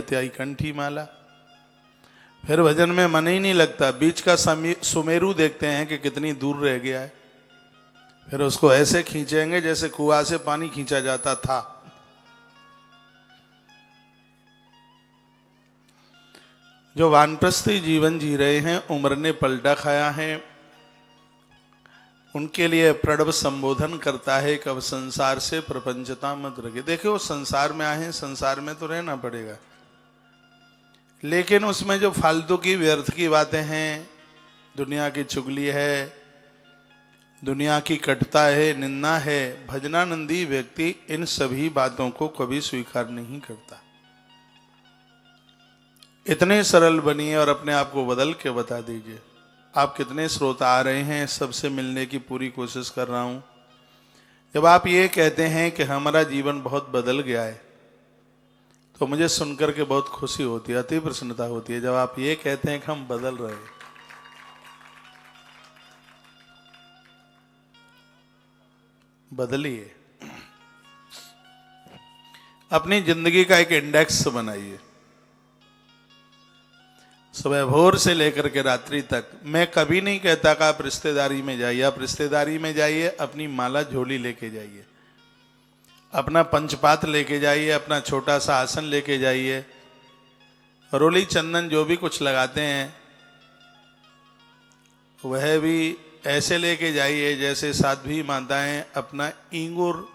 त्याई कंठी माला। फिर भजन में मन ही नहीं लगता, बीच का सुमेरु देखते हैं कि कितनी दूर रह गया है, फिर उसको ऐसे खींचेंगे जैसे कुआं से पानी खींचा जाता था। जो वानप्रस्थी जीवन जी रहे हैं, उम्र ने पलटा खाया है, उनके लिए प्रणव संबोधन करता है कब संसार से प्रपंचता मत रखे। देखो संसार में आए हैं, संसार में तो रहना पड़ेगा, लेकिन उसमें जो फालतू की व्यर्थ की बातें हैं, दुनिया की चुगली है, दुनिया की कटुता है, निंदा है, भजनानंदी व्यक्ति इन सभी बातों को कभी स्वीकार नहीं करता। इतने सरल बनिए और अपने आप को बदल के बता दीजिए। आप कितने श्रोता आ रहे हैं, सबसे मिलने की पूरी कोशिश कर रहा हूं। जब आप ये कहते हैं कि हमारा जीवन बहुत बदल गया है, तो मुझे सुनकर के बहुत खुशी होती है, अति प्रसन्नता होती है। जब आप ये कहते हैं कि हम बदल रहे हैं, बदलिए, अपनी जिंदगी का एक इंडेक्स बनाइए। सुबह भोर से लेकर के रात्रि तक मैं कभी नहीं कहता कि आप रिश्तेदारी में जाइए। आप रिश्तेदारी में जाइए, अपनी माला झोली लेके जाइए, अपना पंचपात लेके जाइए, अपना छोटा सा आसन लेके जाइए, रोली चंदन जो भी कुछ लगाते हैं वह भी ऐसे लेके जाइए जैसे साध्वी माताएं अपना इंगूर,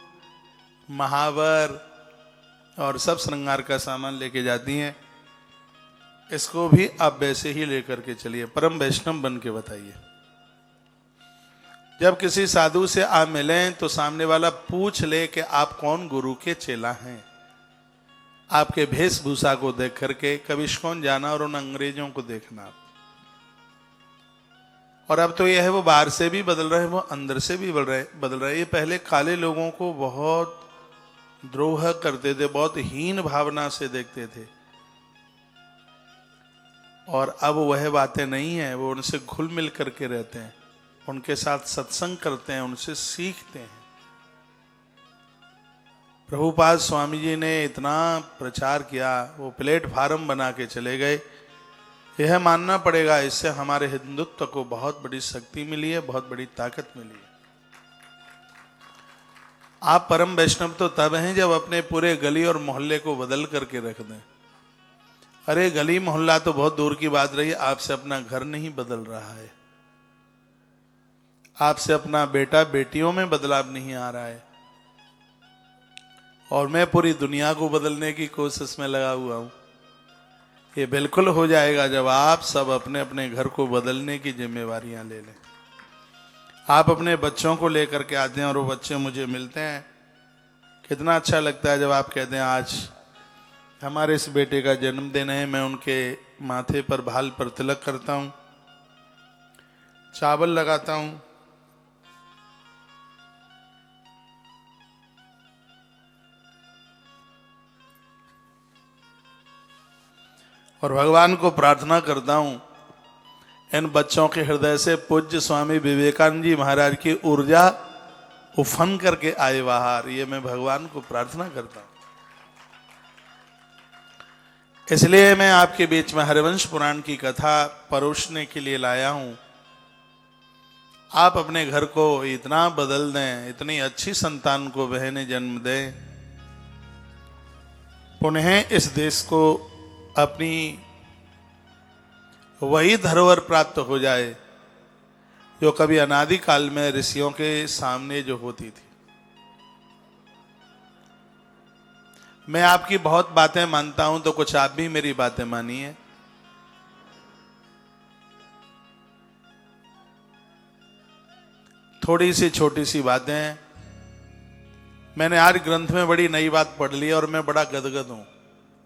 महावर और सब श्रृंगार का सामान लेके जाती हैं। इसको भी आप वैसे ही लेकर के चलिए, परम वैष्णव बन के बताइए। जब किसी साधु से आप मिलें तो सामने वाला पूछ ले कि आप कौन गुरु के चेला हैं। आपके वेशभूषा को देख करके कभी इस्कॉन जाना और उन अंग्रेजों को देखना। और अब तो यह है वो बाहर से भी बदल रहे हैं, वो अंदर से भी बदल रहे हैं। ये पहले काले लोगों को बहुत द्रोह करते थे, बहुत हीन भावना से देखते थे, और अब वह बातें नहीं है। वो उनसे घुल मिल करके रहते हैं, उनके साथ सत्संग करते हैं, उनसे सीखते हैं। प्रभुपाद स्वामी जी ने इतना प्रचार किया, वो प्लेटफार्म बना के चले गए। यह मानना पड़ेगा, इससे हमारे हिंदुत्व को बहुत बड़ी शक्ति मिली है, बहुत बड़ी ताकत मिली है। आप परम वैष्णव तो तब हैं जब अपने पूरे गली और मोहल्ले को बदल करके रख दें। अरे गली मोहल्ला तो बहुत दूर की बात रही, आपसे अपना घर नहीं बदल रहा है, आपसे अपना बेटा बेटियों में बदलाव नहीं आ रहा है, और मैं पूरी दुनिया को बदलने की कोशिश में लगा हुआ हूं। ये बिल्कुल हो जाएगा जब आप सब अपने अपने घर को बदलने की जिम्मेवारियां ले लें। आप अपने बच्चों को लेकर के आते हैं और वो बच्चे मुझे मिलते हैं, कितना अच्छा लगता है जब आप कहते हैं आज हमारे इस बेटे का जन्मदिन है। मैं उनके माथे पर, भाल पर तिलक करता हूं, चावल लगाता हूं, और भगवान को प्रार्थना करता हूं इन बच्चों के हृदय से पूज्य स्वामी विवेकानंद जी महाराज की ऊर्जा उफन करके आए बाहर। ये मैं भगवान को प्रार्थना करता हूं। इसलिए मैं आपके बीच में हरिवंश पुराण की कथा परोसने के लिए लाया हूं। आप अपने घर को इतना बदल दें, इतनी अच्छी संतान को बहने जन्म दें, पुनः इस देश को अपनी वही धरोहर प्राप्त हो जाए जो कभी अनादि काल में ऋषियों के सामने जो होती थी। मैं आपकी बहुत बातें मानता हूं, तो कुछ आप भी मेरी बातें मानिए। थोड़ी सी छोटी सी बातें, मैंने आज ग्रंथ में बड़ी नई बात पढ़ ली और मैं बड़ा गदगद हूं।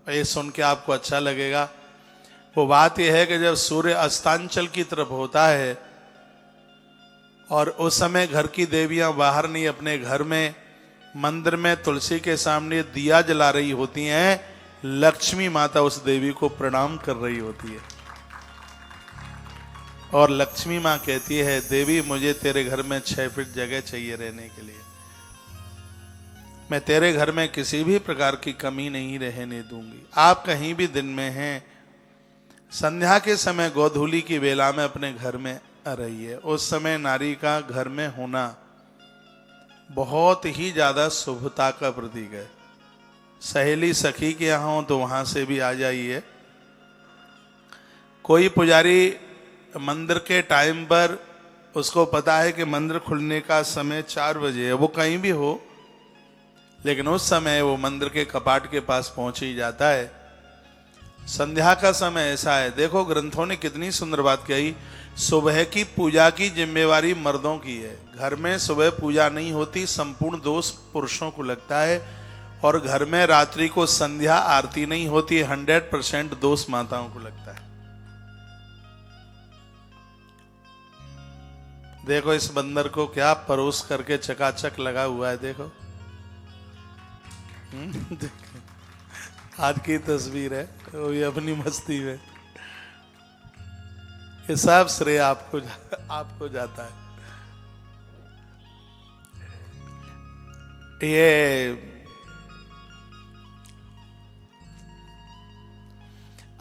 ये सुन के आपको अच्छा लगेगा। वो बात यह है कि जब सूर्य अस्तांचल की तरफ होता है और उस समय घर की देवियां बाहर नहीं, अपने घर में मंदिर में तुलसी के सामने दिया जला रही होती हैं, लक्ष्मी माता उस देवी को प्रणाम कर रही होती है, और लक्ष्मी माँ कहती है, देवी मुझे तेरे घर में 6 फीट जगह चाहिए रहने के लिए। मैं तेरे घर में किसी भी प्रकार की कमी नहीं रहने दूंगी। आप कहीं भी दिन में हैं, संध्या के समय गोधूली की बेला में अपने घर में रहिए। उस समय नारी का घर में होना बहुत ही ज्यादा शुभता का प्रतीक है। सहेली सखी के यहाँ हो तो वहां से भी आ जाइए। कोई पुजारी मंदिर के टाइम पर, उसको पता है कि मंदिर खुलने का समय 4 बजे है, वो कहीं भी हो, लेकिन उस समय वो मंदिर के कपाट के पास पहुंच ही जाता है। संध्या का समय ऐसा है। देखो ग्रंथों ने कितनी सुंदर बात कही, सुबह की पूजा की जिम्मेवारी मर्दों की है। घर में सुबह पूजा नहीं होती, संपूर्ण दोष पुरुषों को लगता है। और घर में रात्रि को संध्या आरती नहीं होती, 100% दोष माताओं को लगता है। देखो इस बंदर को क्या परोस करके चकाचक लगा हुआ है, देखो। आज की तस्वीर है, वो भी अपनी मस्ती में। ये सब श्रेय आपको जाता है। ये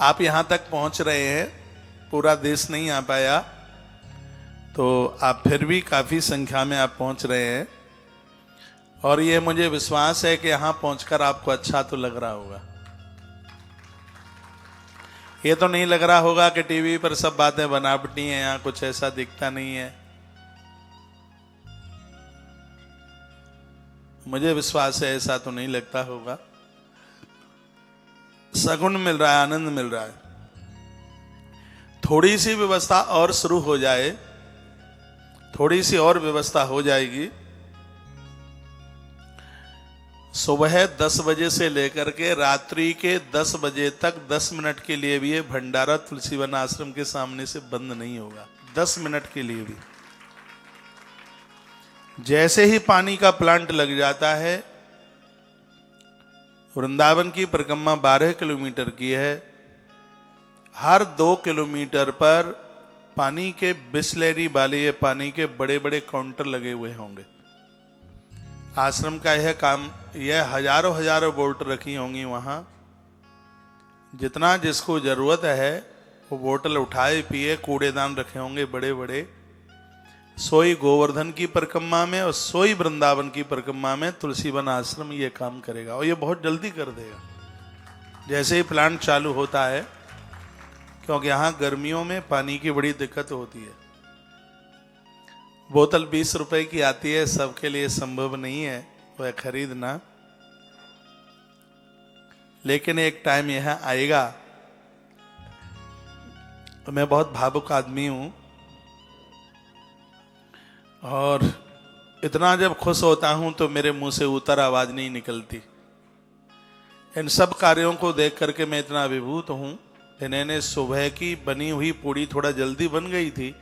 आप यहां तक पहुंच रहे हैं, पूरा देश नहीं आ पाया, तो आप फिर भी काफी संख्या में आप पहुंच रहे हैं। और ये मुझे विश्वास है कि यहां पहुंचकर आपको अच्छा तो लग रहा होगा। ये तो नहीं लग रहा होगा कि टीवी पर सब बातें बनावटी हैं, यहां कुछ ऐसा दिखता नहीं है। मुझे विश्वास है ऐसा तो नहीं लगता होगा। सगुन मिल रहा है, आनंद मिल रहा है। थोड़ी सी व्यवस्था और शुरू हो जाए, थोड़ी सी और व्यवस्था हो जाएगी। सुबह 10 बजे से लेकर के रात्रि के 10 बजे तक 10 मिनट के लिए भी ये भंडारा तुलसी वन आश्रम के सामने से बंद नहीं होगा। 10 मिनट के लिए भी। जैसे ही पानी का प्लांट लग जाता है, वृंदावन की परिक्रमा 12 किलोमीटर की है। हर 2 किलोमीटर पर पानी के बिसलेरी वाले, ये पानी के बड़े बड़े काउंटर लगे हुए होंगे। आश्रम का यह काम, यह हजारों बोतल रखी होंगी वहां। जितना जिसको जरूरत है वो बोतल उठाए पिए। कूड़ेदान रखे होंगे बड़े बड़े। सोई गोवर्धन की परिक्रमा में और सोई वृंदावन की परिक्रमा में तुलसी वन आश्रम ये काम करेगा, और ये बहुत जल्दी कर देगा जैसे ही प्लांट चालू होता है, क्योंकि यहाँ गर्मियों में पानी की बड़ी दिक्कत होती है। बोतल 20 रुपए की आती है, सबके लिए संभव नहीं है वह खरीदना, लेकिन एक टाइम यह आएगा। तो मैं बहुत भावुक आदमी हूं, और इतना जब खुश होता हूं तो मेरे मुंह से उतर आवाज नहीं निकलती। इन सब कार्यों को देख करके मैं इतना अभिभूत हूं। इन्होंने सुबह की बनी हुई पूड़ी थोड़ा जल्दी बन गई थी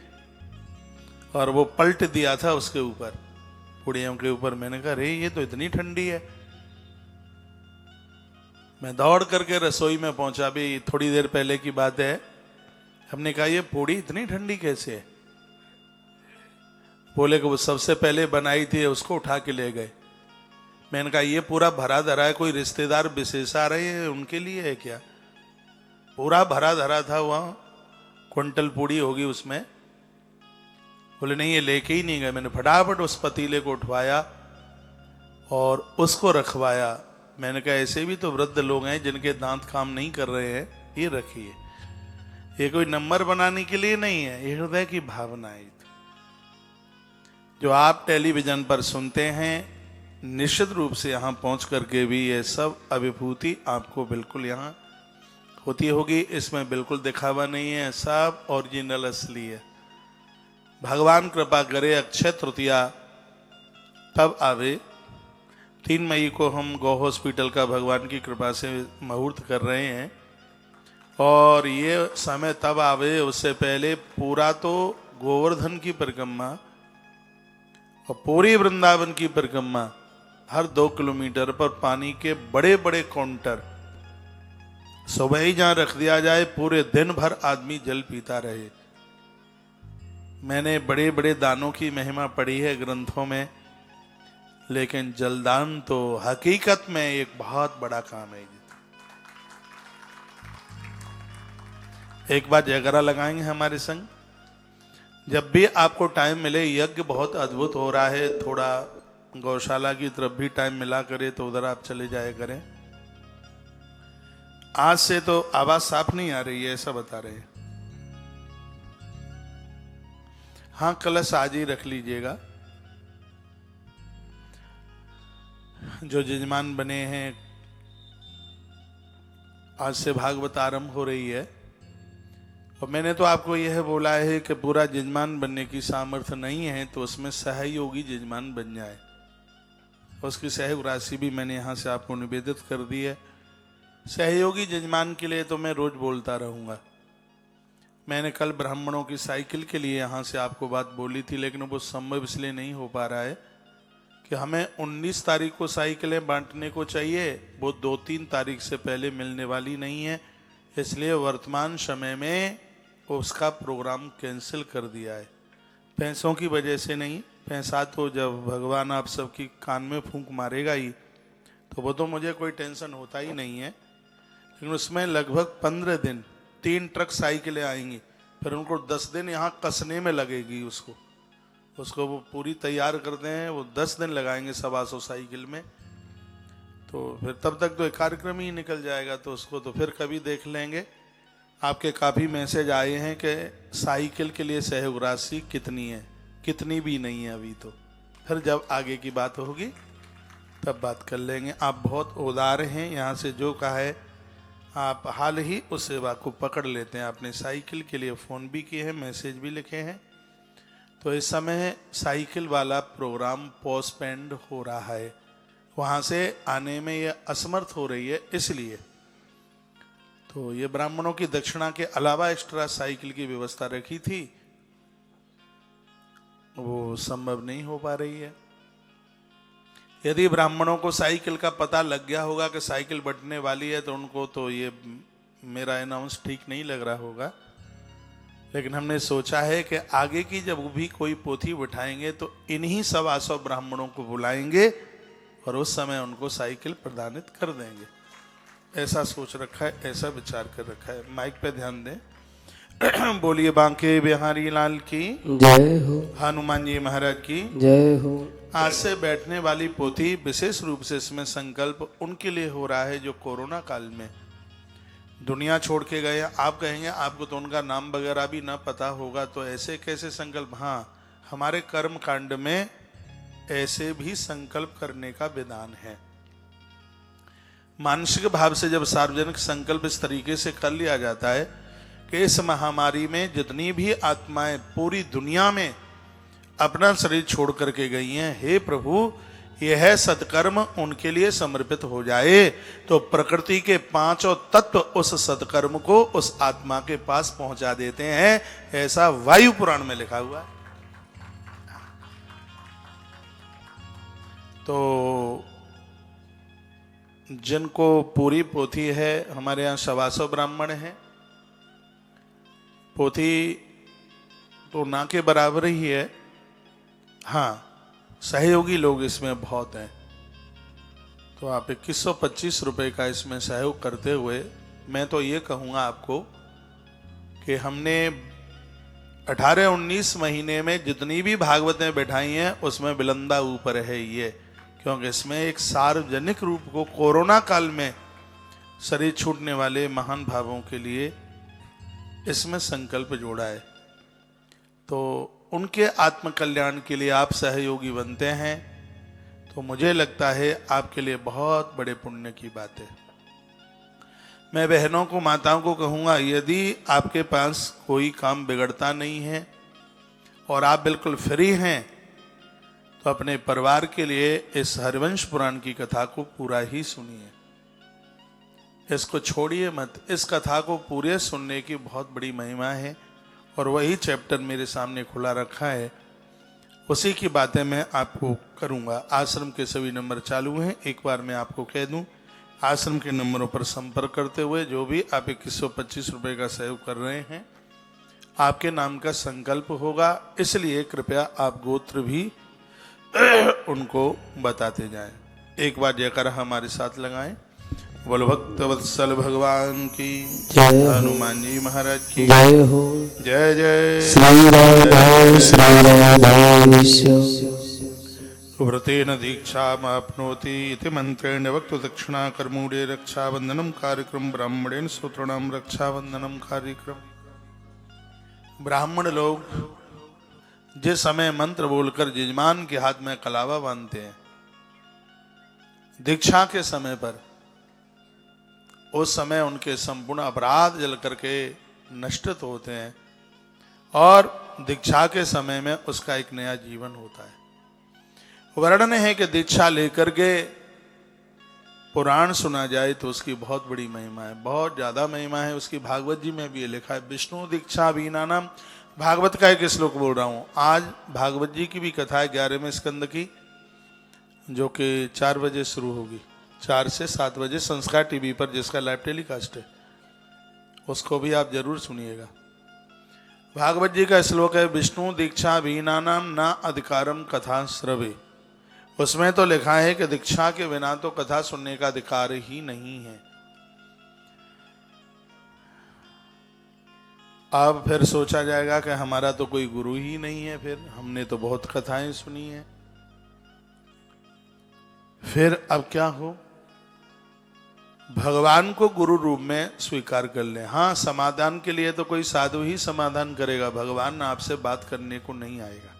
और वो पलट दिया था उसके ऊपर, पूड़ियों के ऊपर। मैंने कहा अरे ये तो इतनी ठंडी है। मैं दौड़ करके रसोई में पहुंचा, भी थोड़ी देर पहले की बात है। हमने कहा ये पूड़ी इतनी ठंडी कैसे है? बोले कि वो सबसे पहले बनाई थी, उसको उठा के ले गए। मैंने कहा ये पूरा भरा धरा है, कोई रिश्तेदार विशेष आ रहे हैं उनके लिए है क्या? पूरा भरा धरा था, वहां क्विंटल पूड़ी होगी उसमें। बोले नहीं ये लेके ही नहीं गए। मैंने फटाफट उस पतीले को उठवाया और उसको रखवाया। मैंने कहा ऐसे भी तो वृद्ध लोग हैं जिनके दांत काम नहीं कर रहे हैं, ये रखिए। ये कोई नंबर बनाने के लिए नहीं है, ये हृदय की भावना है। जो आप टेलीविजन पर सुनते हैं, निश्चित रूप से यहाँ पहुँच करके भी ये सब अभिभूति आपको बिल्कुल यहाँ होती होगी। इसमें बिल्कुल दिखावा नहीं है, सब ओरिजिनल असली है। भगवान कृपा करे अक्षय तृतीया तब आवे। 3 मई को हम गौ हॉस्पिटल का भगवान की कृपा से मुहूर्त कर रहे हैं, और ये समय तब आवे उससे पहले पूरा तो गोवर्धन की परिक्रमा और पूरी वृंदावन की परिक्रमा, हर 2 किलोमीटर पर पानी के बड़े बड़े काउंटर सुबह ही जहां रख दिया जाए, पूरे दिन भर आदमी जल पीता रहे। मैंने बड़े बड़े दानों की महिमा पढ़ी है ग्रंथों में। लेकिन जलदान तो हकीकत में एक बहुत बड़ा काम है। एक बार जयकारा लगाएंगे हमारे संग। जब भी आपको टाइम मिले, यज्ञ बहुत अद्भुत हो रहा है, थोड़ा गौशाला की तरफ भी टाइम मिला करे तो उधर आप चले जाए करें। आज से तो आवाज साफ नहीं आ रही है, ऐसा बता रहे हैं। हाँ, कलश आज ही रख लीजिएगा। जो जजमान बने हैं, आज से भागवत आरंभ हो रही है, और मैंने तो आपको यह बोला है कि पूरा जजमान बनने की सामर्थ्य नहीं है तो उसमें सहयोगी जजमान बन जाए। उसकी सहयोग राशि भी मैंने यहाँ से आपको निवेदित कर दी है। सहयोगी जजमान के लिए तो मैं रोज बोलता रहूँगा। मैंने कल ब्राह्मणों की साइकिल के लिए यहाँ से आपको बात बोली थी, लेकिन वो संभव इसलिए नहीं हो पा रहा है कि हमें 19 तारीख को साइकिलें बांटने को चाहिए, वो 2-3 तारीख से पहले मिलने वाली नहीं है, इसलिए वर्तमान समय में उसका प्रोग्राम कैंसिल कर दिया है। पैसों की वजह से नहीं, पैसा तो जब भगवान आप सबकी कान में फूंक मारेगा ही, तो वो तो मुझे कोई टेंशन होता ही नहीं है। लेकिन उसमें लगभग 15 दिन 3 ट्रक साइकिलें आएंगी, फिर उनको 10 दिन यहाँ कसने में लगेगी। उसको वो पूरी तैयार करते हैं, वो 10 दिन लगाएंगे 125 साइकिल में, तो फिर तब तक तो एक कार्यक्रम ही निकल जाएगा। तो उसको तो फिर कभी देख लेंगे। आपके काफ़ी मैसेज आए हैं कि साइकिल के लिए सहयोग राशि कितनी है, कितनी भी नहीं है अभी, तो फिर जब आगे की बात होगी तब बात कर लेंगे। आप बहुत उदार हैं, यहाँ से जो कहा है आप हाल ही उस सेवा को पकड़ लेते हैं। आपने साइकिल के लिए फ़ोन भी किए हैं, मैसेज भी लिखे हैं। तो इस समय साइकिल वाला प्रोग्राम पोस्टपेंड हो रहा है, वहाँ से आने में ये असमर्थ हो रही है, इसलिए तो ये ब्राह्मणों की दक्षिणा के अलावा एक्स्ट्रा साइकिल की व्यवस्था रखी थी, वो संभव नहीं हो पा रही है। यदि ब्राह्मणों को साइकिल का पता लग गया होगा कि साइकिल बंटने वाली है, तो उनको तो ये मेरा अनाउंस ठीक नहीं लग रहा होगा। लेकिन हमने सोचा है कि आगे की जब भी कोई पोथी बिठाएंगे तो इन्हीं 125 ब्राह्मणों को बुलाएंगे और उस समय उनको साइकिल प्रदानित कर देंगे। ऐसा सोच रखा है, ऐसा विचार कर रखा है। माइक पे ध्यान दें। बोलिए बांके बिहारी लाल की जय हो, हनुमान जी महाराज की जय हो। आज से बैठने वाली पोथी विशेष रूप से इसमें संकल्प उनके लिए हो रहा है जो कोरोना काल में दुनिया छोड़ के गए। आप कहेंगे आपको तो उनका नाम वगैरह भी ना पता होगा, तो ऐसे कैसे संकल्प? हाँ, हमारे कर्म कांड में ऐसे भी संकल्प करने का विधान है। मानसिक भाव से जब सार्वजनिक संकल्प इस तरीके से कर लिया जाता है कि इस महामारी में जितनी भी आत्माएं पूरी दुनिया में अपना शरीर छोड़ करके गई हैं, हे प्रभु यह सत्कर्म उनके लिए समर्पित हो जाए, तो प्रकृति के 5 तत्व उस सत्कर्म को उस आत्मा के पास पहुंचा देते हैं। ऐसा वायु पुराण में लिखा हुआ है। तो जिनको पूरी पोथी है, हमारे यहाँ 125 ब्राह्मण हैं, पोथी तो ना के बराबर ही है। हाँ, सहयोगी लोग इसमें बहुत हैं, तो आप 2125 रुपये का इसमें सहयोग करते हुए मैं तो ये कहूँगा आपको कि हमने 18-19 महीने में जितनी भी भागवतें बैठाई हैं उसमें बिलंदा ऊपर है ये, क्योंकि इसमें एक सार्वजनिक रूप को कोरोना काल में शरीर छूटने वाले महान भावों के लिए इसमें संकल्प जोड़ा है। तो उनके आत्मकल्याण के लिए आप सहयोगी बनते हैं, तो मुझे लगता है आपके लिए बहुत बड़े पुण्य की बात है। मैं बहनों को, माताओं को कहूँगा, यदि आपके पास कोई काम बिगड़ता नहीं है और आप बिल्कुल फ्री हैं, तो अपने परिवार के लिए इस हरिवंश पुराण की कथा को पूरा ही सुनिए, इसको छोड़िए मत। इस कथा को पूरे सुनने की बहुत बड़ी महिमा है, और वही चैप्टर मेरे सामने खुला रखा है, उसी की बातें मैं आपको करूंगा। आश्रम के सभी नंबर चालू हैं। एक बार मैं आपको कह दूं, आश्रम के नंबरों पर संपर्क करते हुए जो भी आप 2125 रुपये का सहयोग कर रहे हैं, आपके नाम का संकल्प होगा, इसलिए कृपया आप गोत्र भी उनको बताते जाएं। एक बार जयकार हमारे साथ लगाएं। बोल भक्त वत्सल भगवान की जय, हनुमान जी महाराज की जय हो। जय जय श्री राधा श्री राधेश। व्रतेन दीक्षामाप्नोति इति मंत्रेण वक्तु दक्षिणा कर्मूढे रक्षाबंधनम कार्यक्रम ब्राह्मणेन सूत्राणाम रक्षाबंधनम कार्यक्रम। ब्राह्मण लोग जिस समय मंत्र बोलकर यजमान के हाथ में कलावा बांधते हैं दीक्षा के समय पर, उस समय उनके संपूर्ण अपराध जल करके नष्ट होते हैं और दीक्षा के समय में उसका एक नया जीवन होता है। वर्णन है कि दीक्षा लेकर के पुराण सुना जाए तो उसकी बहुत बड़ी महिमा है, बहुत ज्यादा महिमा है उसकी। भागवत जी में भी ये लिखा है, विष्णु दीक्षा वीणानाम। भागवत का एक श्लोक बोल रहा हूं। आज भागवत जी की भी कथा है 11वें स्कंद की, जो कि 4 बजे शुरू होगी, 4 से 7 बजे संस्कार टीवी पर, जिसका लाइव टेलीकास्ट है, उसको भी आप जरूर सुनिएगा। भागवत जी का श्लोक है, विष्णु दीक्षा वीणानाम न अधिकारम कथा श्रवे। उसमें तो लिखा है कि दीक्षा के बिना तो कथा सुनने का अधिकार ही नहीं है। अब फिर सोचा जाएगा कि हमारा तो कोई गुरु ही नहीं है, फिर हमने तो बहुत कथाएं सुनी हैं, फिर अब क्या हो? भगवान को गुरु रूप में स्वीकार कर लें। हाँ, समाधान के लिए तो कोई साधु ही समाधान करेगा, भगवान आपसे बात करने को नहीं आएगा।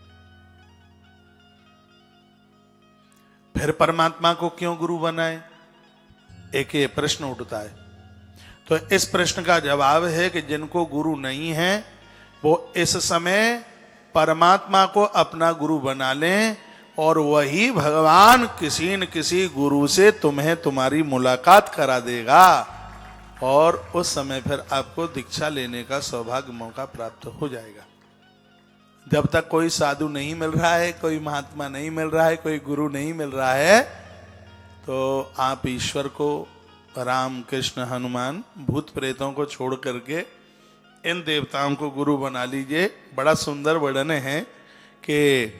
फिर परमात्मा को क्यों गुरु बनाए? एक ये प्रश्न उठता है। तो इस प्रश्न का जवाब है कि जिनको गुरु नहीं है वो इस समय परमात्मा को अपना गुरु बना लें और वही भगवान किसी न किसी गुरु से तुम्हें तुम्हारी मुलाकात करा देगा और उस समय फिर आपको दीक्षा लेने का सौभाग्य मौका प्राप्त हो जाएगा। जब तक कोई साधु नहीं मिल रहा है, कोई महात्मा नहीं मिल रहा है, कोई गुरु नहीं मिल रहा है, तो आप ईश्वर को, राम कृष्ण हनुमान भूत प्रेतों को छोड़ करके इन देवताओं को गुरु बना लीजिए। बड़ा सुंदर वर्णन है कि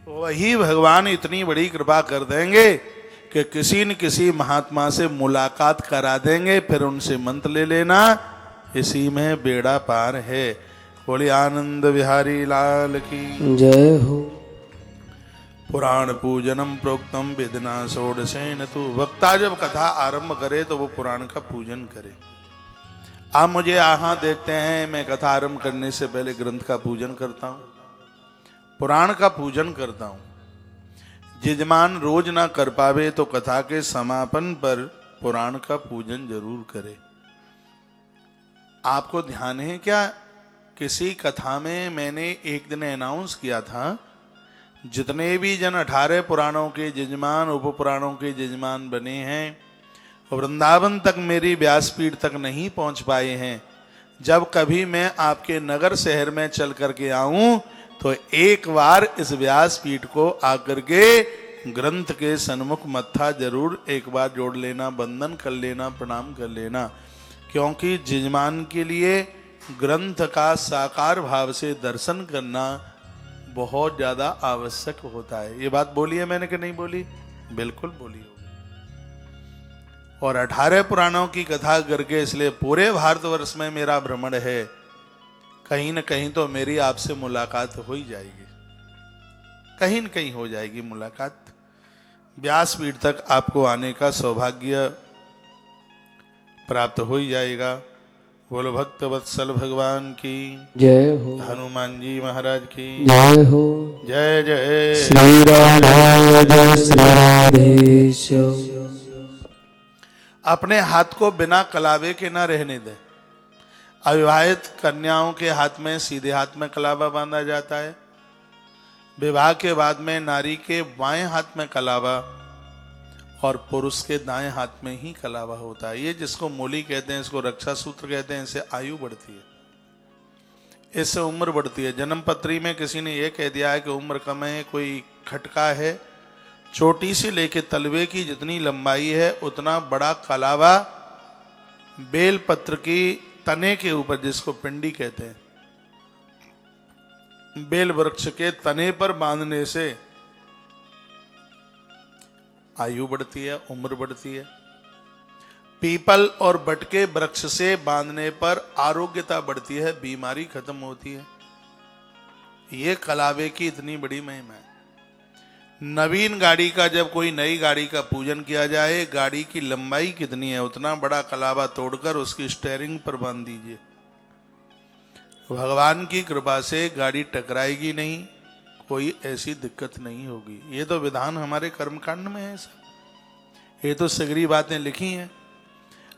वही भगवान इतनी बड़ी कृपा कर देंगे कि किसी न किसी महात्मा से मुलाकात करा देंगे, फिर उनसे मंत्र ले लेना, इसी में बेड़ा पार है। बोले आनंद विहारी लाल की जय हो। पुराण पूजनम प्रोक्तम वेदना षोडशेन तु। वक्ता जब कथा आरंभ करे तो वो पुराण का पूजन करे। आप मुझे यहाँ देखते हैं, मैं कथा आरंभ करने से पहले ग्रंथ का पूजन करता हूँ, पुराण का पूजन करता हूँ। यजमान रोज ना कर पावे तो कथा के समापन पर पुराण का पूजन जरूर करे। आपको ध्यान है क्या, किसी कथा में मैंने एक दिन अनाउंस किया था, जितने भी जन 18 पुराणों के यजमान, उप पुराणों के यजमान बने हैं, वृंदावन तक मेरी व्यासपीठ तक नहीं पहुंच पाए हैं, जब कभी मैं आपके नगर शहर में चल करके आऊं तो एक बार इस व्यासपीठ को आकर के ग्रंथ के सन्मुख मत्था जरूर एक बार जोड़ लेना, वंदन कर लेना, प्रणाम कर लेना, क्योंकि यजमान के लिए ग्रंथ का साकार भाव से दर्शन करना बहुत ज्यादा आवश्यक होता है। ये बात बोली है मैंने कि नहीं बोली? बिल्कुल बोली होगी। और 18 पुराणों की कथा करके इसलिए पूरे भारतवर्ष में मेरा भ्रमण है, कहीं न कहीं तो मेरी आपसे मुलाकात हो ही जाएगी, कहीं न कहीं हो जाएगी मुलाकात। व्यासपीठ तक आपको आने का सौभाग्य प्राप्त हो ही जाएगा। बोलो भक्त वत्सल भगवान की जय हो। हनुमान जी महाराज की जय हो। जय जय श्री राधा श्री राधेश। अपने हाथ को बिना कलावे के ना रहने दें। अविवाहित कन्याओं के हाथ में सीधे हाथ में कलावा बांधा जाता है। विवाह के बाद में नारी के बाएं हाथ में कलावा और पुरुष के दाएं हाथ में ही कलावा होता है। ये जिसको मोली कहते हैं, इसको रक्षा सूत्र कहते हैं। इससे आयु बढ़ती है, इससे उम्र बढ़ती है। जन्म पत्री में किसी ने यह कह दिया है कि उम्र कम है, कोई खटका है, चोटी से लेके तलवे की जितनी लंबाई है उतना बड़ा कलावा बेल पत्र की तने के ऊपर, जिसको पिंडी कहते हैं, बेल वृक्ष के तने पर बांधने से आयु बढ़ती है, उम्र बढ़ती है। पीपल और बट के वृक्ष से बांधने पर आरोग्यता बढ़ती है, बीमारी खत्म होती है। ये कलावे की इतनी बड़ी महिमा है। नवीन गाड़ी का, जब कोई नई गाड़ी का पूजन किया जाए, गाड़ी की लंबाई कितनी है उतना बड़ा कलावा तोड़कर उसकी स्टीयरिंग पर बांध दीजिए। भगवान की कृपा से गाड़ी टकराएगी नहीं, कोई ऐसी दिक्कत नहीं होगी। ये तो विधान हमारे कर्मकांड में है सब। ये तो सगरी बातें लिखी हैं।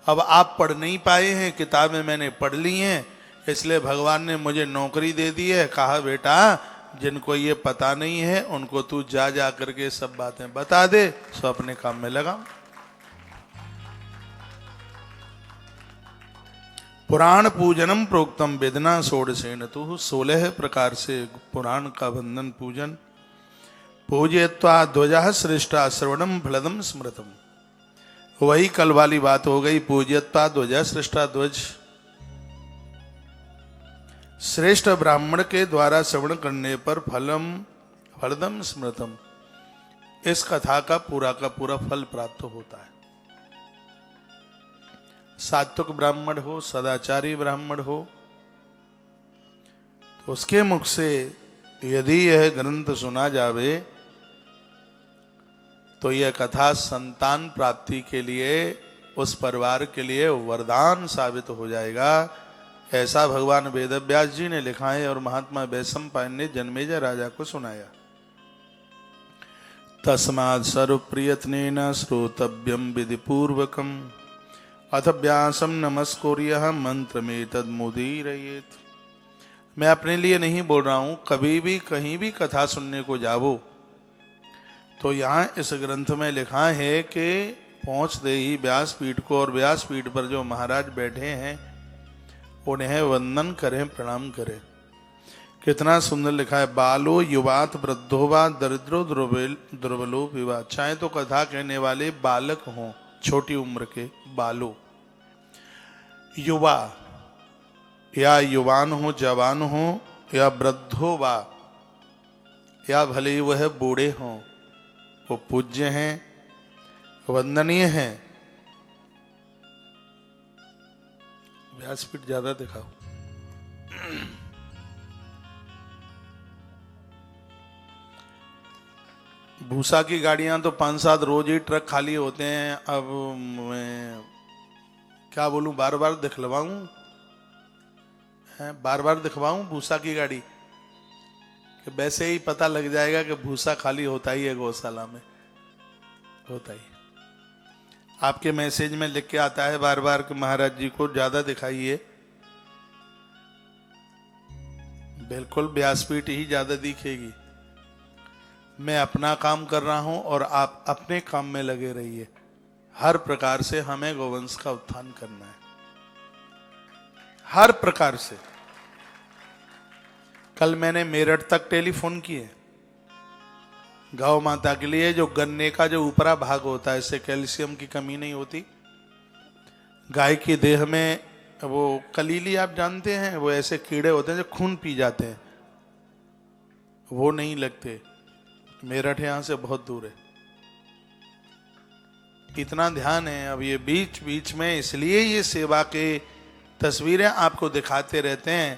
अब आप पढ़ नहीं पाए हैं, किताबें मैंने पढ़ ली हैं, इसलिए भगवान ने मुझे नौकरी दे दी है। कहा बेटा जिनको ये पता नहीं है उनको तू जा जा करके सब बातें बता दे, सो अपने काम में लगा। पुराण पूजनम प्रोक्तम वेदना षोडशेन तु, 16 प्रकार से पुराण का वंदन पूजन। पूजयत्वा ध्वजा श्रेष्ठा श्रवणम फलदम स्मृतम। वही कल वाली बात हो गई, पूज्यता ध्वजा श्रेष्ठा ध्वज। श्रेष्ठ ब्राह्मण के द्वारा श्रवण करने पर फलदम स्मृतम, इस कथा का पूरा फल प्राप्त होता है। सात्विक ब्राह्मण हो, सदाचारी ब्राह्मण हो, तो उसके मुख से यदि यह ग्रंथ सुना जावे तो यह कथा संतान प्राप्ति के लिए, उस परिवार के लिए वरदान साबित हो जाएगा। ऐसा भगवान वेदव्यास जी ने लिखा है और महात्मा वैशंपायन ने जनमेजय राजा को सुनाया। तस्मात् सर्वप्रयत्नेन श्रोतव्यम विधिपूर्वकम अथ व्यासम नमस्कुर्यः मंत्रमेतद्मुदीरयेत्। मैं अपने लिए नहीं बोल रहा हूं, कभी भी कहीं भी कथा सुनने को जाओ तो यहाँ इस ग्रंथ में लिखा है कि पहुँच दे ही व्यासपीठ को, और व्यासपीठ पर जो महाराज बैठे हैं उन्हें वंदन करें, प्रणाम करें। कितना सुंदर लिखा है, बालो युवात वृद्धो वा दरिद्रो दुर्बलो विवाह। चाहे तो कथा कहने वाले बालक हों, छोटी उम्र के बालो, युवा या युवान हो, जवान हो, या वृद्धो वा, या भले ही वह बूढ़े हों, वो पूज्य हैं, वंदनीय हैं। व्यासपीठ ज्यादा दिखाओ। भूसा की गाड़ियां तो 5-7 रोज ही ट्रक खाली होते हैं। अब मैं क्या बोलूं, बार बार दिखलवाऊं, बार बार दिखवाऊं भूसा की गाड़ी, कि वैसे ही पता लग जाएगा कि भूसा खाली होता ही है, गौशाला में होता ही। आपके मैसेज में लिख के आता है बार बार कि महाराज जी को ज्यादा दिखाइए। बिल्कुल व्यासपीठ ही ज्यादा दिखेगी। मैं अपना काम कर रहा हूं और आप अपने काम में लगे रहिए। हर प्रकार से हमें गोवंश का उत्थान करना है, हर प्रकार से। कल मैंने मेरठ तक टेलीफोन किए गौ माता के लिए। जो गन्ने का जो ऊपरा भाग होता है, इससे कैल्शियम की कमी नहीं होती। गाय की देह में वो कलीली आप जानते हैं, वो ऐसे कीड़े होते हैं जो खून पी जाते हैं, वो नहीं लगते। मेरठ यहां से बहुत दूर है। इतना ध्यान है। अब ये बीच बीच में इसलिए ये सेवा के तस्वीरें आपको दिखाते रहते हैं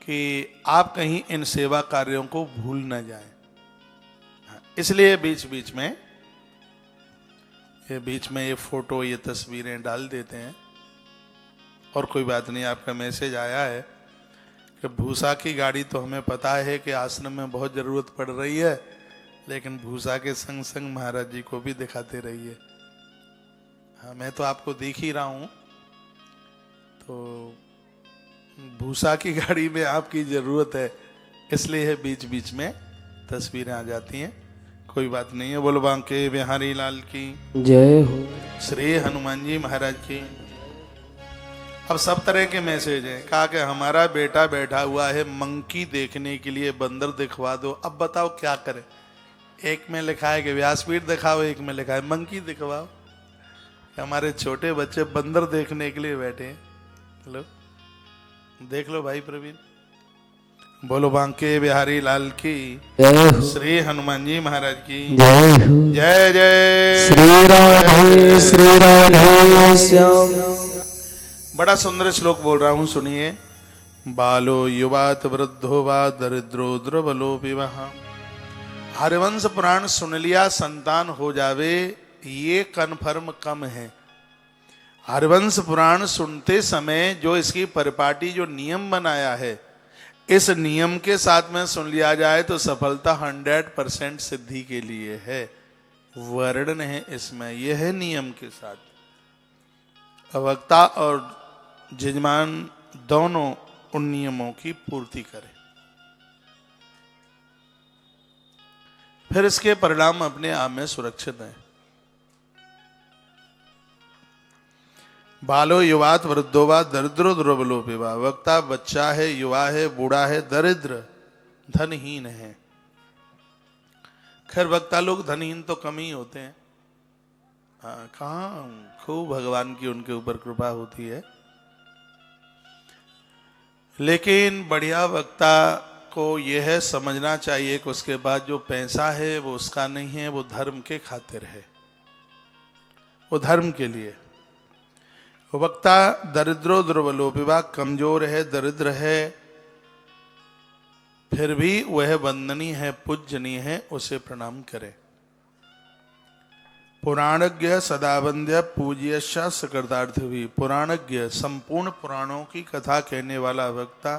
कि आप कहीं इन सेवा कार्यों को भूल न जाएं। इसलिए बीच बीच में ये फोटो, ये तस्वीरें डाल देते हैं। और कोई बात नहीं, आपका मैसेज आया है कि भूसा की गाड़ी तो हमें पता है कि आश्रम में बहुत जरूरत पड़ रही है, लेकिन भूसा के संग संग महाराज जी को भी दिखाते रहिए। हाँ, मैं तो आपको देख ही रहा हूं, तो भूसा की गाड़ी में आपकी जरूरत है, इसलिए बीच बीच में तस्वीरें आ जाती हैं। कोई बात नहीं है। बोलो बांके बिहारी लाल की जय हो। श्री हनुमान जी महाराज की। अब सब तरह के मैसेज हैं। कहा कि हमारा बेटा बैठा हुआ है मंकी देखने के लिए, बंदर दिखवा दो। अब बताओ क्या करें। एक में लिखा है कि व्यासपीठ दिखाओ, एक में लिखा है मंकी दिखवाओ। हमारे छोटे बच्चे बंदर देखने के लिए बैठे हैं। हेलो, देख लो भाई प्रवीण। बोलो बांके बिहारी लाल की, जय हो श्री हनुमान जी महाराज की जय हो। जय जय। श्री राधे श्याम। बड़ा सुंदर श्लोक बोल रहा हूं, सुनिए। बालो युवात वृद्धो वा दरिद्रो द्रबलो विवाह। हरिवंश पुराण सुन लिया, संतान हो जावे, ये कन्फर्म कम है। हरिवंश पुराण सुनते समय जो इसकी परिपाटी, जो नियम बनाया है, इस नियम के साथ में सुन लिया जाए तो सफलता 100% सिद्धि के लिए है। वर्णन है इसमें, यह है नियम के साथ। वक्ता और जजमान दोनों उन नियमों की पूर्ति करें, फिर इसके परिणाम अपने आप में सुरक्षित हैं। बालो युवात वृद्धोवा दरिद्रो दुर्बलो विवाह। वक्ता बच्चा है, युवा है, बूढ़ा है, दरिद्र धनहीन है। खैर वक्ता लोग धनहीन तो कम ही होते हैं, हाँ कहाँ, खूब भगवान की उनके ऊपर कृपा होती है। लेकिन बढ़िया वक्ता को यह समझना चाहिए कि उसके बाद जो पैसा है वो उसका नहीं है, वो धर्म के खातिर है, वो धर्म के लिए। वक्ता दरिद्रो दुर्बलो विवाह, कमजोर है, दरिद्र है, फिर भी वह वंदनीय है, पूजनीय है, उसे प्रणाम करें। पुराणज्ञ सदावंद्य पूज्य सकृतार्थ भी। पुराणज्ञ, संपूर्ण पुराणों की कथा कहने वाला वक्ता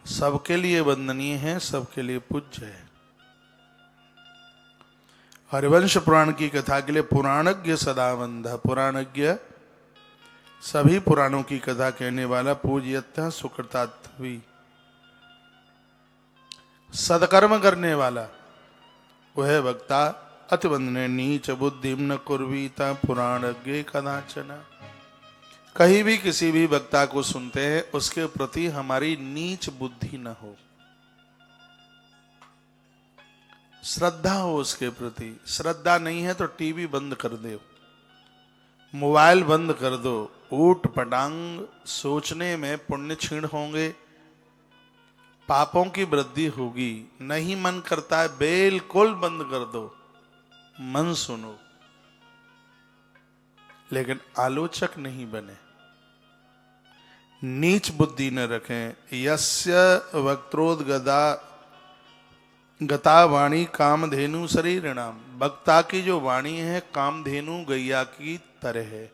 सबके लिए वंदनीय है, सबके लिए पूज्य है। हरिवंश पुराण की कथा के लिए पुराणज्ञ सदावंद, पुराणज्ञ सभी पुराणों की कथा कहने वाला, पूज्यतः सुकृतार्थवी, सदकर्म करने वाला वह वक्ता। अतिवंदनीय नीच बुद्धि न कुर्वीता पुराणज्ञ कदाचन। कहीं भी किसी भी वक्ता को सुनते हैं, उसके प्रति हमारी नीच बुद्धि न हो, श्रद्धा हो उसके प्रति। श्रद्धा नहीं है तो टीवी बंद कर दो, मोबाइल बंद कर दो। ऊट पटांग सोचने में पुण्य क्षीण होंगे, पापों की वृद्धि होगी। नहीं मन करता है, बिल्कुल बंद कर दो, मन सुनो, लेकिन आलोचक नहीं बने, नीच बुद्धि न रखें। यस्य वक्त्रोद्गदा गता वाणी कामधेनु शरीरिणाम। वक्ता की जो वाणी है कामधेनु गैया की तरह है।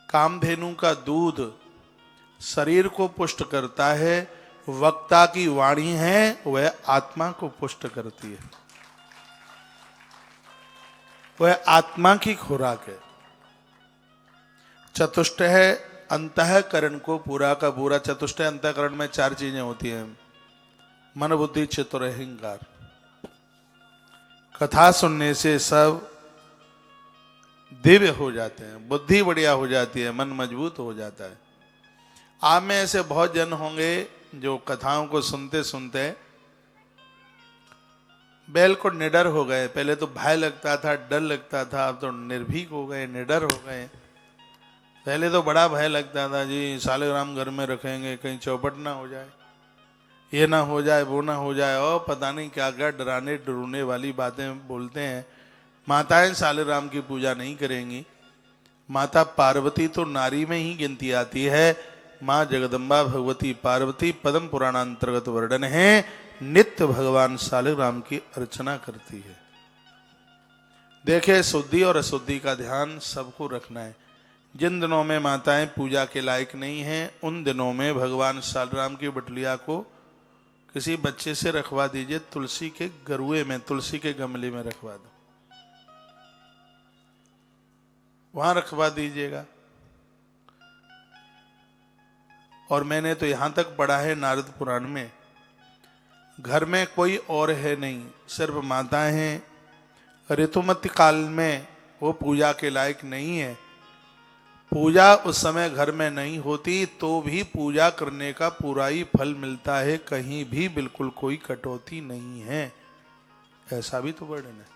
कामधेनु का दूध शरीर को पुष्ट करता है, वक्ता की वाणी है वह आत्मा को पुष्ट करती है, वह आत्मा की खुराक है। चतुष्ट है अंतःकरण को पूरा का पूरा। चतुष्ट अंतःकरण में 4 चीजें होती हैं, मन बुद्धि चित्त और अहंकार। कथा सुनने से सब दिव्य हो जाते हैं, बुद्धि बढ़िया हो जाती है, मन मजबूत हो जाता है। आप में ऐसे बहुत जन होंगे जो कथाओं को सुनते सुनते बिल्कुल निडर हो गए। पहले तो भय लगता था, डर लगता था, अब तो निर्भीक हो गए, निडर हो गए। पहले तो बड़ा भय लगता था, जी सालिग्राम घर में रखेंगे कहीं चौपट ना हो जाए, ये ना हो जाए, वो ना हो जाए, और पता नहीं क्या क्या डराने डरूने वाली बातें बोलते हैं। माताएं सालिग्राम की पूजा नहीं करेंगी। माता पार्वती तो नारी में ही गिनती आती है। माँ जगदम्बा भगवती पार्वती पद्म पुराणांतर्गत वर्णन है, नित्य भगवान सालिग्राम की अर्चना करती है। देखे, शुद्धि और अशुद्धि का ध्यान सबको रखना है। जिन दिनों में माताएं पूजा के लायक नहीं हैं, उन दिनों में भगवान सालिग्राम की बटलिया को किसी बच्चे से रखवा दीजिए, तुलसी के गरुए में, तुलसी के गमले में रखवा दो, वहां रखवा दीजिएगा। और मैंने तो यहां तक पढ़ा है नारद पुराण में, घर में कोई और है नहीं, सिर्फ माताएं हैं। ऋतुमती काल में वो पूजा के लायक नहीं है। पूजा उस समय घर में नहीं होती तो भी पूजा करने का पूरा ही फल मिलता है, कहीं भी बिल्कुल कोई कटौती नहीं है। ऐसा भी तो वर्णन है।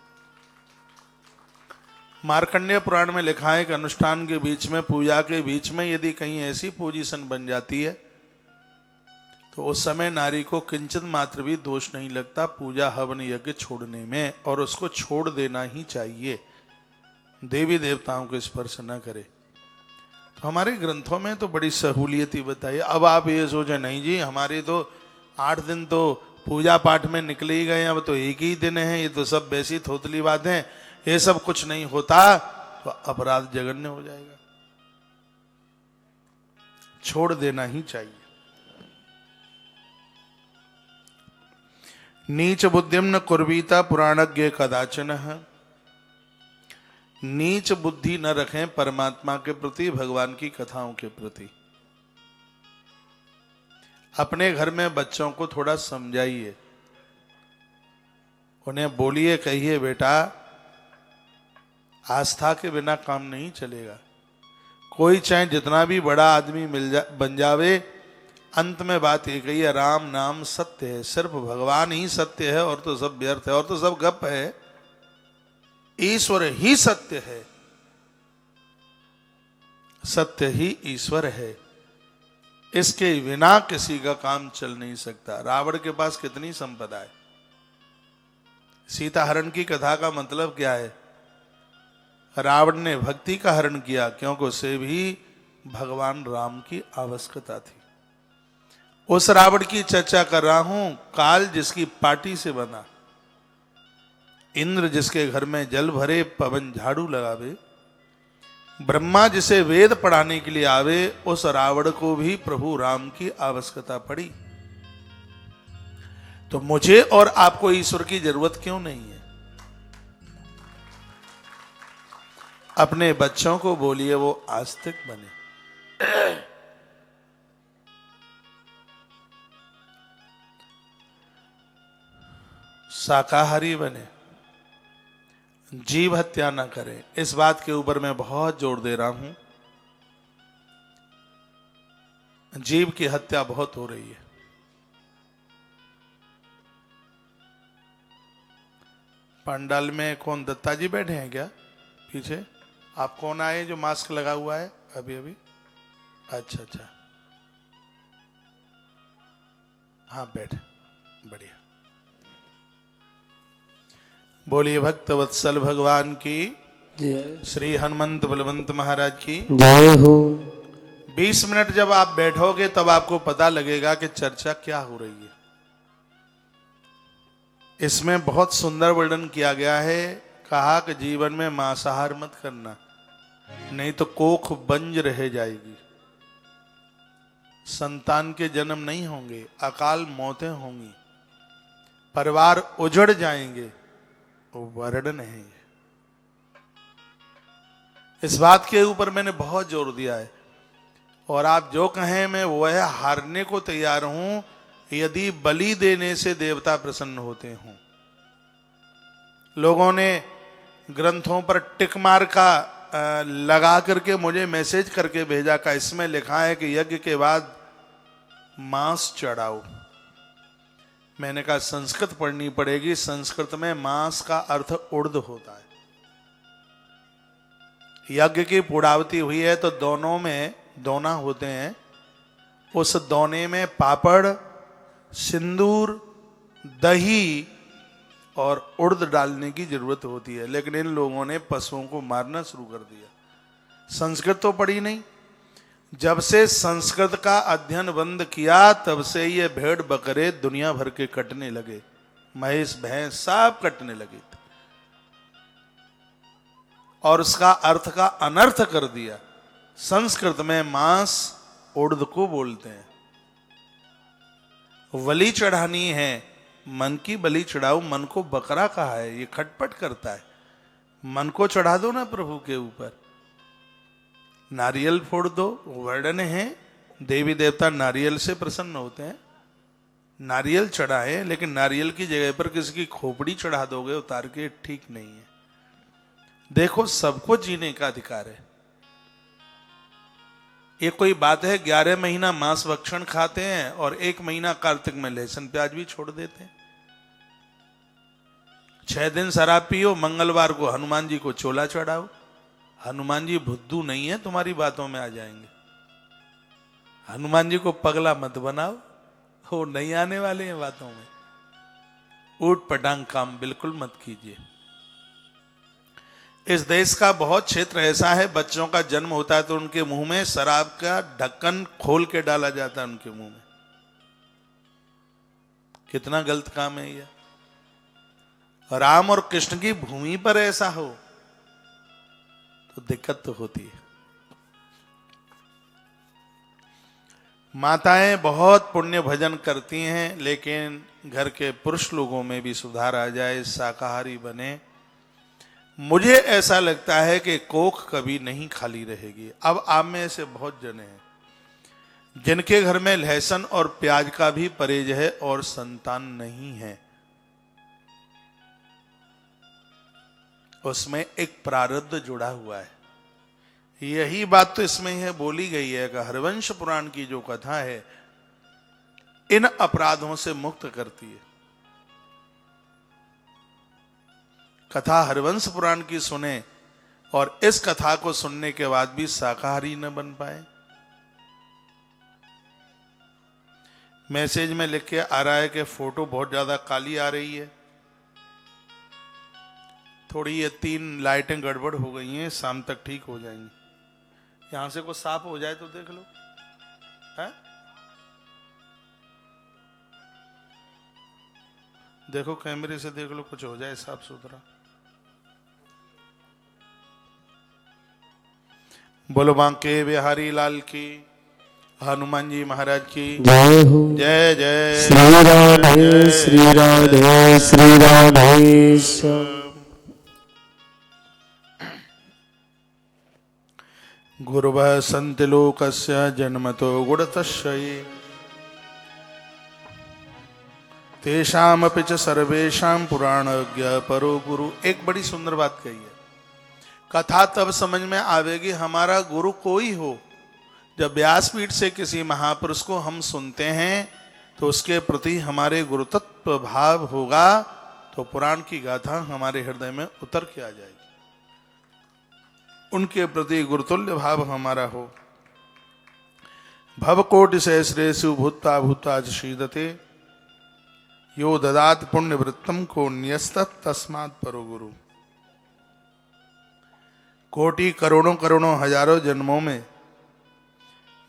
मार्कंडेय पुराण में लिखा है कि अनुष्ठान के बीच में, पूजा के बीच में यदि कहीं ऐसी पोजीशन बन जाती है, तो उस समय नारी को किंचित मात्र भी दोष नहीं लगता पूजा हवन यज्ञ छोड़ने में, और उसको छोड़ देना ही चाहिए, देवी देवताओं को स्पर्श न करे। तो हमारे ग्रंथों में तो बड़ी सहूलियत ही बताई। अब आप ये सोचे नहीं जी हमारे तो 8 दिन तो पूजा पाठ में निकले ही गए, अब तो एक ही दिन है, ये तो सब वैसी थोतली बातें, ये सब कुछ नहीं होता, तो अपराध जघन्य हो जाएगा। छोड़ देना ही चाहिए। नीच बुद्धिम न कुर्वीता पुराणज्ञ कदाचन। नीच बुद्धि न रखें परमात्मा के प्रति, भगवान की कथाओं के प्रति। अपने घर में बच्चों को थोड़ा समझाइए, उन्हें बोलिए, कहिए बेटा आस्था के बिना काम नहीं चलेगा। कोई चाहे जितना भी बड़ा आदमी बन जावे, अंत में बात एक ही है, राम नाम सत्य है, सिर्फ भगवान ही सत्य है, और तो सब व्यर्थ है, और तो सब गप है। ईश्वर ही सत्य है, सत्य ही ईश्वर है, इसके बिना किसी का काम चल नहीं सकता। रावण के पास कितनी संपदा है, सीता हरण की कथा का मतलब क्या है? रावण ने भक्ति का हरण किया, क्योंकि उसे भी भगवान राम की आवश्यकता थी। उस रावण की चर्चा कर रहा हूं, काल जिसकी पार्टी से बना, इंद्र जिसके घर में जल भरे, पवन झाड़ू लगावे, ब्रह्मा जिसे वेद पढ़ाने के लिए आवे, उस रावण को भी प्रभु राम की आवश्यकता पड़ी। तो मुझे और आपको ईश्वर की जरूरत क्यों नहीं है? अपने बच्चों को बोलिए वो आस्तिक बने, शाकाहारी बने, जीव हत्या ना करें। इस बात के ऊपर मैं बहुत जोर दे रहा हूं। जीव की हत्या बहुत हो रही है। पंडाल में कौन दत्ता जी बैठे हैं क्या पीछे? आप कौन आए जो मास्क लगा हुआ है अभी अभी? अच्छा अच्छा, हाँ बैठे, बढ़िया। बोलिए भक्त वत्सल भगवान की जय श्री हनुमंत बलवंत महाराज की जय हो। 20 मिनट जब आप बैठोगे तब आपको पता लगेगा कि चर्चा क्या हो रही है। इसमें बहुत सुंदर वर्णन किया गया है। कहा कि जीवन में मांसाहार मत करना, नहीं तो कोख बंज रह जाएगी, संतान के जन्म नहीं होंगे, अकाल मौतें होंगी, परिवार उजड़ जाएंगे। वर्णन है ये। इस बात के ऊपर मैंने बहुत जोर दिया है, और आप जो कहें मैं वह हारने को तैयार हूं, यदि बलि देने से देवता प्रसन्न होते हों। लोगों ने ग्रंथों पर टिक मार का लगा करके मुझे मैसेज करके भेजा का इसमें लिखा है कि यज्ञ के बाद मांस चढ़ाओ। मैंने कहा संस्कृत पढ़नी पड़ेगी। संस्कृत में मांस का अर्थ उर्द होता है। यज्ञ की पूर्णावती हुई है तो दोनों में दोना होते हैं, उस दोने में पापड़, सिंदूर, दही और उर्द डालने की जरूरत होती है। लेकिन इन लोगों ने पशुओं को मारना शुरू कर दिया। संस्कृत तो पढ़ी नहीं। जब से संस्कृत का अध्ययन बंद किया तब से ये भेड़ बकरे दुनिया भर के कटने लगे, महेश भैंस सब कटने लगे, और उसका अर्थ का अनर्थ कर दिया। संस्कृत में मांस उर्द को बोलते हैं। बलि चढ़ानी है, मन की बलि चढ़ाओ। मन को बकरा कहा है, ये खटपट करता है। मन को चढ़ा दो ना प्रभु के ऊपर, नारियल फोड़ दो। वर्णन है देवी देवता नारियल से प्रसन्न होते हैं। नारियल चढ़ाए, लेकिन नारियल की जगह पर किसी की खोपड़ी चढ़ा दोगे उतार के, ठीक नहीं है। देखो सबको जीने का अधिकार है। ये कोई बात है 11 महीना मांस भक्षण खाते हैं और 1 महीना कार्तिक में लहसुन प्याज भी छोड़ देते हैं। 6 दिन शराब पियो, मंगलवार को हनुमान जी को चोला चढ़ाओ। हनुमान जी बुद्धू नहीं है, तुम्हारी बातों में आ जाएंगे। हनुमान जी को पगला मत बनाओ, वो नहीं आने वाले हैं बातों में। ऊट पटांग काम बिल्कुल मत कीजिए। इस देश का बहुत क्षेत्र ऐसा है, बच्चों का जन्म होता है तो उनके मुंह में शराब का ढक्कन खोल के डाला जाता है उनके मुंह में। कितना गलत काम है यह। राम और कृष्ण की भूमि पर ऐसा हो तो दिक्कत तो होती है। माताएं बहुत पुण्य भजन करती हैं, लेकिन घर के पुरुष लोगों में भी सुधार आ जाए, शाकाहारी बने। मुझे ऐसा लगता है कि कोख कभी नहीं खाली रहेगी। अब आप में ऐसे बहुत जने हैं जिनके घर में लहसुन और प्याज का भी परहेज है और संतान नहीं है। उसमें एक प्रारब्ध जुड़ा हुआ है। यही बात तो इसमें है बोली गई है कि हरवंश पुराण की जो कथा है इन अपराधों से मुक्त करती है। कथा हरवंश पुराण की सुने और इस कथा को सुनने के बाद भी शाकाहारी न बन पाए। मैसेज में लिख के आ रहा है कि फोटो बहुत ज्यादा काली आ रही है। थोड़ी ये 3 लाइटें गड़बड़ हो गई हैं, शाम तक ठीक हो जाएंगी। यहां से कुछ साफ हो जाए तो देख लो है? देखो कैमरे से देख लो, कुछ हो जाए साफ सुथरा। बोलो बांके बिहारी लाल की, हनुमान जी महाराज की जय हो। जय जय श्री राधे श्री राधे श्री राधेश्याम। गुरुवः सन्ति लोकस्य जन्मतो गुणतश्चये तेषामपि च सर्वेषां पुराणज्ञ परो गुरु। एक बड़ी सुंदर बात कही है। कथा तब समझ में आवेगी हमारा गुरु कोई हो। जब व्यासपीठ से किसी महापुरुष को हम सुनते हैं तो उसके प्रति हमारे गुरुतत्व भाव होगा, तो पुराण की गाथा हमारे हृदय में उतर के आ जाएगी। उनके प्रति गुरुतुल्य भाव हमारा हो। भवकोटि सहस्रेषु भूता भूताज शीदते यो ददात पुण्य वृत्तम को न्यस्तत् तस्मात् परो गुरु। कोटि करोड़ों करोड़ों हजारों जन्मों में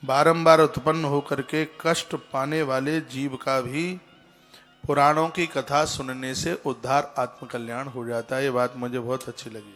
बारंबार उत्पन्न होकर के कष्ट पाने वाले जीव का भी पुराणों की कथा सुनने से उद्धार आत्मकल्याण हो जाता है। ये बात मुझे बहुत अच्छी लगी।